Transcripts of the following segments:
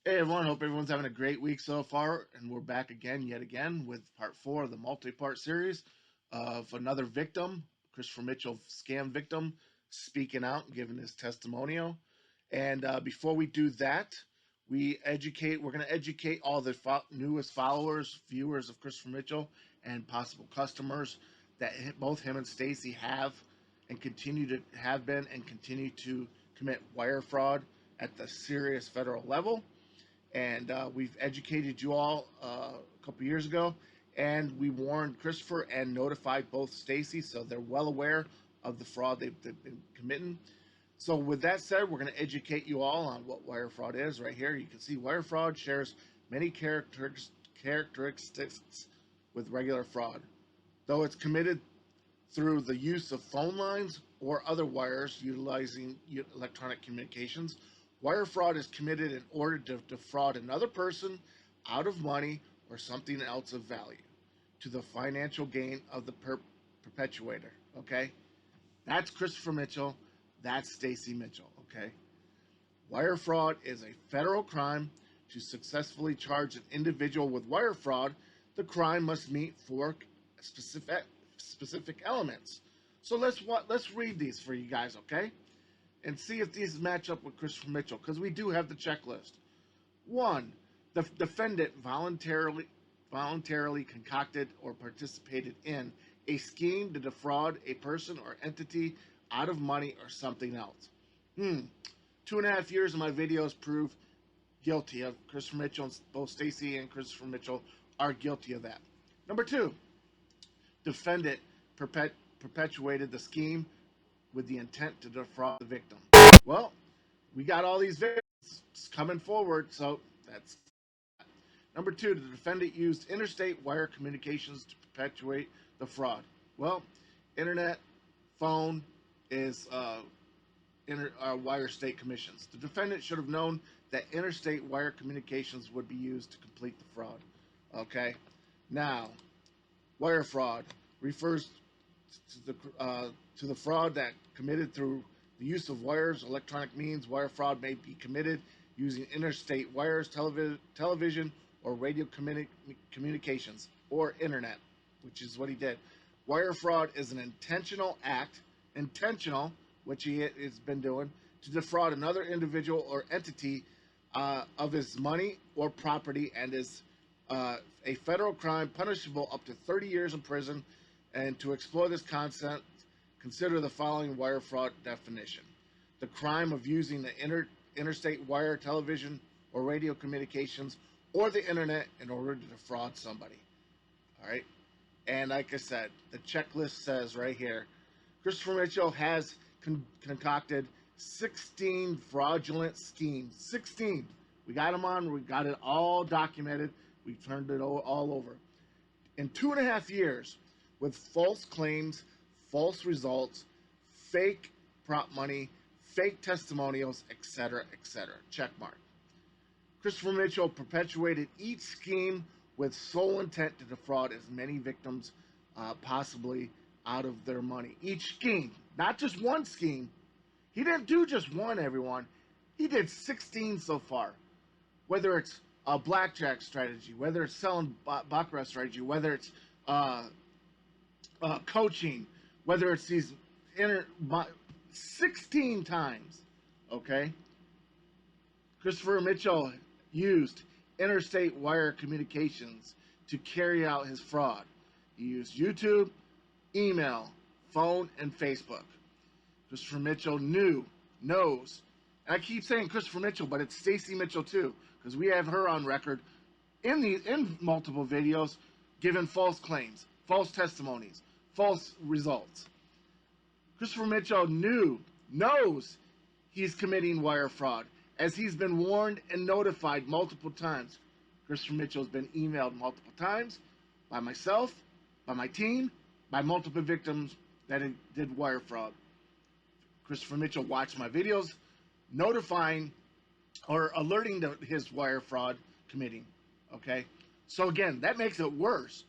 Hey everyone, hope everyone's having a great week so far, and we're back again, yet again, with part four of the multi-part series of another victim, Christopher Mitchell, scam victim, speaking out and giving his testimonial. And before we do that, we're going to educate all the newest followers, viewers of Christopher Mitchell, and possible customers that both him and Stacy have and continue to have been and continue to commit wire fraud at the serious federal level. And we've educated you all a couple years ago, and we warned Christopher and notified both Stacy, so they're well aware of the fraud they've been committing. So with that said, we're going to educate you all on what wire fraud is. Right here, you can see wire fraud shares many characteristics with regular fraud. Though it's committed through the use of phone lines or other wires utilizing electronic communications, wire fraud is committed in order to defraud another person out of money or something else of value to the financial gain of the perpetuator. Okay? That's Christopher Mitchell. That's Stacy Mitchell. Okay? Wire fraud is a federal crime. To successfully charge an individual with wire fraud, the crime must meet four specific elements. So let's read these for you guys, okay? And see if these match up with Christopher Mitchell, because we do have the checklist. One, the defendant voluntarily concocted or participated in a scheme to defraud a person or entity out of money or something else. 2.5 years of my videos prove guilty of Christopher Mitchell. Both Stacy and Christopher Mitchell are guilty of that. Number two, defendant perpetuated the scheme with the intent to defraud the victim. Well, we got all these victims coming forward, so that's number two. The defendant used interstate wire communications to perpetuate the fraud. Well, internet, phone is wire state commissions. The defendant should have known that interstate wire communications would be used to complete the fraud. Okay, now wire fraud refers to the fraud that committed through the use of wires, electronic means. Wire fraud may be committed using interstate wires, television, or radio communications, or internet, which is what he did. Wire fraud is an intentional act, which he has been doing, to defraud another individual or entity of his money or property, and is a federal crime punishable up to 30 years in prison. And to explore this concept, consider the following wire fraud definition: the crime of using the interstate wire, television, or radio communications, or the internet in order to defraud somebody. All right? And like I said, the checklist says right here, Christopher Mitchell has concocted 16 fraudulent schemes. 16. We got them on. We got it all documented. We turned it all over. In 2.5 years, with false claims, false results, fake prop money, fake testimonials, etc., etc. Check mark. Christopher Mitchell perpetuated each scheme with sole intent to defraud as many victims possibly out of their money. Each scheme, not just one scheme. He didn't do just one, everyone. He did 16 so far. Whether it's a blackjack strategy, whether it's selling baccarat strategy, whether it's coaching, whether it's these 16 times, okay? Christopher Mitchell used interstate wire communications to carry out his fraud. He used YouTube, email, phone, and Facebook. Christopher Mitchell knows, and I keep saying Christopher Mitchell, but it's Stacy Mitchell too, because we have her on record in multiple videos giving false claims, false testimonies, false results. Christopher Mitchell knows he's committing wire fraud, as he's been warned and notified multiple times. Christopher Mitchell has been emailed multiple times by myself, by my team, by multiple victims that did wire fraud. Christopher Mitchell watched my videos notifying or alerting to his wire fraud committing. Okay? So again, that makes it worse.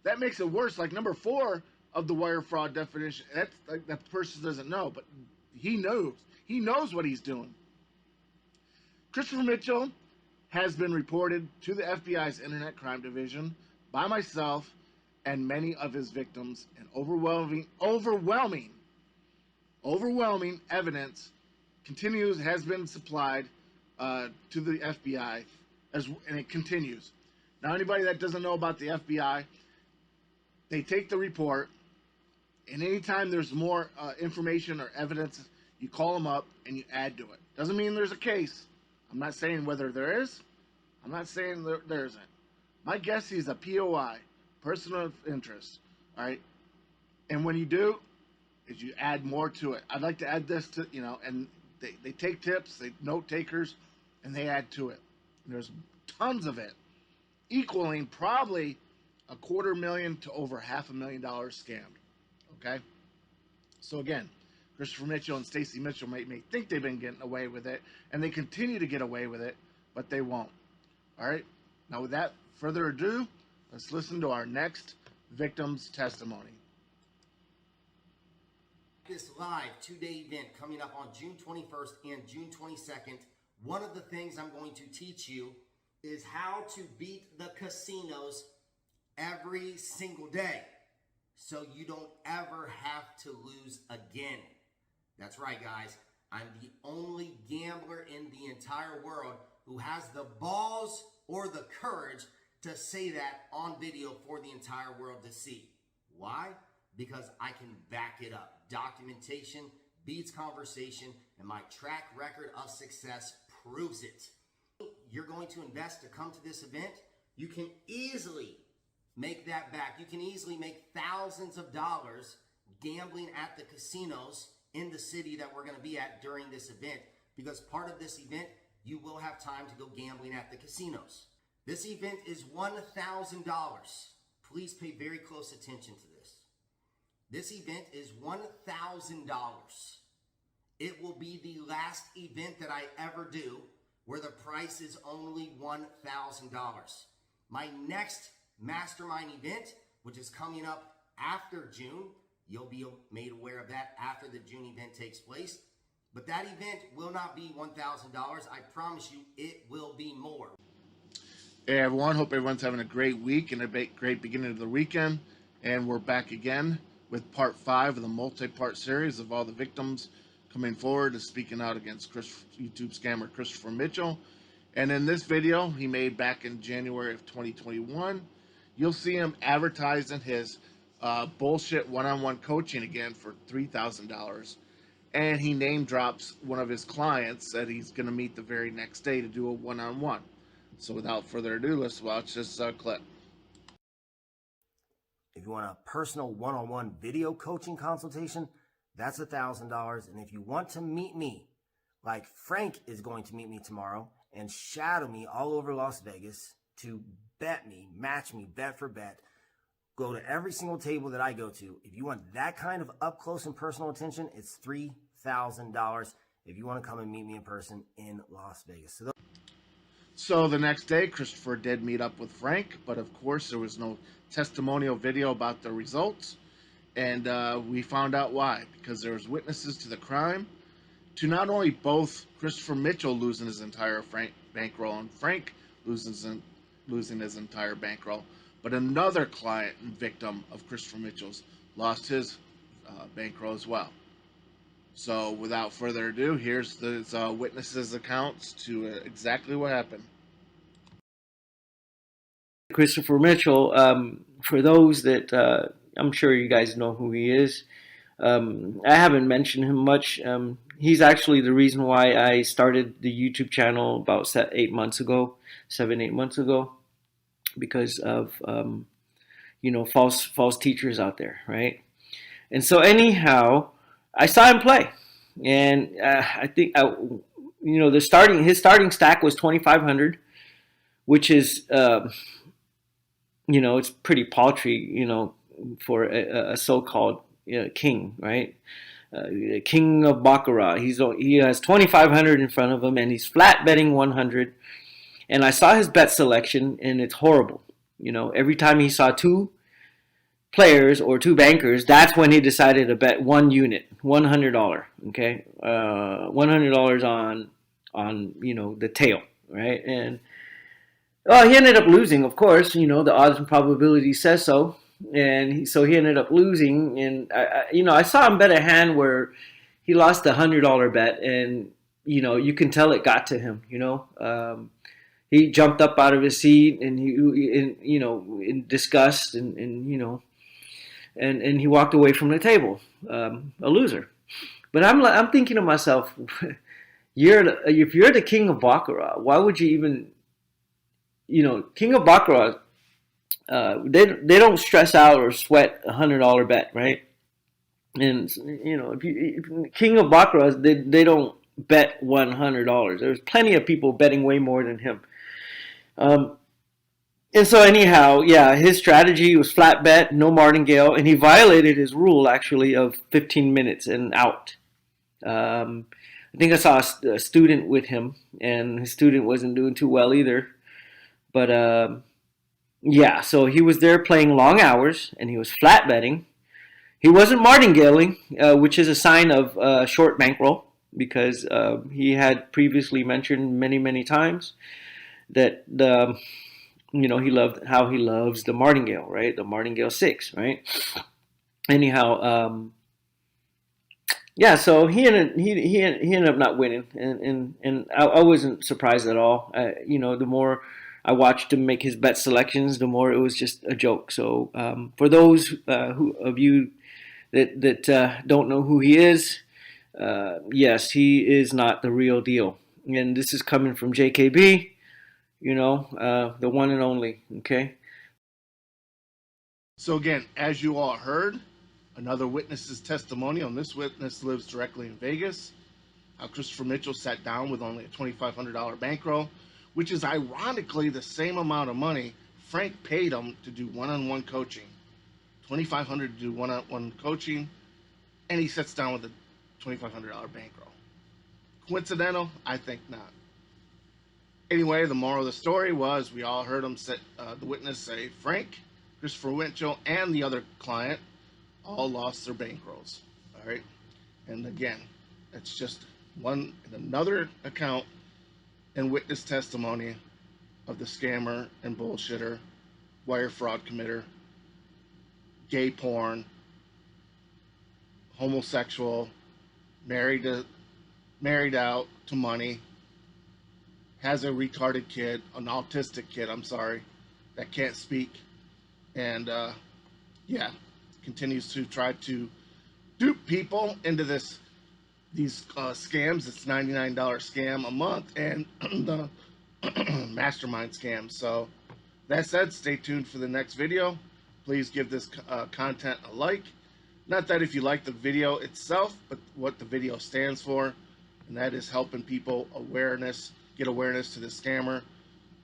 That makes it worse. Like number 4 of the wire fraud definition, that's like that person doesn't know, but he knows. He knows what he's doing. Christopher Mitchell has been reported to the FBI's Internet Crime Division by myself and many of his victims, and overwhelming evidence has been supplied to the FBI, and it continues. Now, anybody that doesn't know about the FBI, they take the report, and anytime there's more information or evidence, you call them up and you add to it. Doesn't mean there's a case. I'm not saying whether there is. I'm not saying there isn't. My guess, he's a POI, person of interest. All right, and when you do, is you add more to it. I'd like to add this to, and they take tips, they note takers, and they add to it. And there's tons of it, equaling probably $250,000 to over $500,000 scammed. Okay, so again, Christopher Mitchell and Stacy Mitchell may think they've been getting away with it, and they continue to get away with it, but they won't. All right, now without further ado, let's listen to our next victim's testimony. This live 2-day event coming up on June 21st and June 22nd, one of the things I'm going to teach you is how to beat the casinos every single day so you don't ever have to lose again. That's right, guys. I'm the only gambler in the entire world who has the balls or the courage to say that on video for the entire world to see. Why? Because I can back it up. Documentation beats conversation, and my track record of success proves it. You're going to invest to come to this event, you can easily make that back. You can easily make thousands of dollars gambling at the casinos in the city that we're going to be at during this event, because part of this event, you will have time to go gambling at the casinos. This event is $1,000. Please pay very close attention to this. This event is $1,000. It will be the last event that I ever do where the price is only $1,000. My next mastermind event, which is coming up after June, you'll be made aware of that after the June event takes place. But that event will not be $1,000. I promise you it will be more. Hey everyone, hope everyone's having a great week and a great beginning of the weekend. And we're back again with part 5 of the multi-part series of all the victims coming forward and speaking out against YouTube scammer Christopher Mitchell. And in this video he made back in January of 2021, you'll see him advertising his bullshit one-on-one coaching again for $3,000. And he name drops one of his clients that he's going to meet the very next day to do a one-on-one. So without further ado, let's watch this clip. If you want a personal one-on-one video coaching consultation, that's $1,000. And if you want to meet me, like Frank is going to meet me tomorrow and shadow me all over Las Vegas to bet me, match me, bet for bet, go to every single table that I go to. If you want that kind of up close and personal attention, it's $3,000 if you want to come and meet me in person in Las Vegas. So the next day, Christopher did meet up with Frank, but of course there was no testimonial video about the results. And we found out why, because there was witnesses to the crime, to not only both Christopher Mitchell losing his entire bankroll and Frank losing his entire bankroll, but another client and victim of Christopher Mitchell's lost his bankroll as well. So without further ado, here's the witnesses' accounts to exactly what happened. Christopher Mitchell, for those that I'm sure you guys know who he is. I haven't mentioned him much. He's actually the reason why I started the YouTube channel about 7-8 months ago, because of false teachers out there, right? And so anyhow, I saw him play, and I think his starting stack was 2,500, which is it's pretty paltry, for a so-called king, right? King of Baccarat. He has 2,500 in front of him, and he's flat betting 100. And I saw his bet selection, and it's horrible. Every time he saw 2 players or 2 bankers, that's when he decided to bet 1 unit, $100. Okay, $100 on the tail, right? And Well, he ended up losing, of course. The odds and probability says so, and so he ended up losing. And I saw him bet a hand where he lost $100 bet, and you can tell it got to him. He jumped up out of his seat, and in disgust, and he walked away from the table, a loser. But I'm thinking to myself, if you're the king of baccarat, why would you even, king of baccarat? They don't stress out or sweat $100 bet, right? And if king of baccarat, they don't bet $100. There's plenty of people betting way more than him. Um, and so anyhow, yeah, his strategy was flat bet, no martingale, and he violated his rule actually of 15 minutes and out. Um, I think I saw a student with him, and his student wasn't doing too well either. But yeah, so he was there playing long hours, and he was flat betting. He wasn't martingaling, which is a sign of short bankroll, because he had previously mentioned many, many times that he loves the martingale, right? The martingale 6, right? Anyhow, yeah, so he ended up not winning, and I wasn't surprised at all. The more I watched him make his bet selections, the more it was just a joke. So for those of you that don't know who he is, yes, he is not the real deal, and this is coming from JKB, the one and only. Okay. So again, as you all heard, another witness's testimonial, and this witness lives directly in Vegas. How Christopher Mitchell sat down with only a $2,500 bankroll, which is ironically the same amount of money Frank paid him to do one-on-one coaching. $2,500 to do one-on-one coaching, and he sits down with a $2,500 bankroll. Coincidental? I think not. Anyway, the moral of the story was we all heard the witness say Frank, Christopher Mitchell, and the other client all lost their bankrolls. All right, and again, it's just another account and witness testimony of the scammer and bullshitter, wire fraud committer, gay porn, homosexual, married out to money, has a retarded kid, an autistic kid, I'm sorry, that can't speak, and yeah, continues to try to dupe people into these scams. It's $99 scam a month, and the mastermind scam. So that said, stay tuned for the next video. Please give this content a like. Not that if you like the video itself, but what the video stands for, and that is helping people get awareness to the scammer,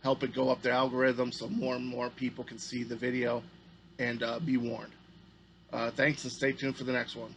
help it go up the algorithm so more and more people can see the video and be warned. Thanks, and stay tuned for the next one.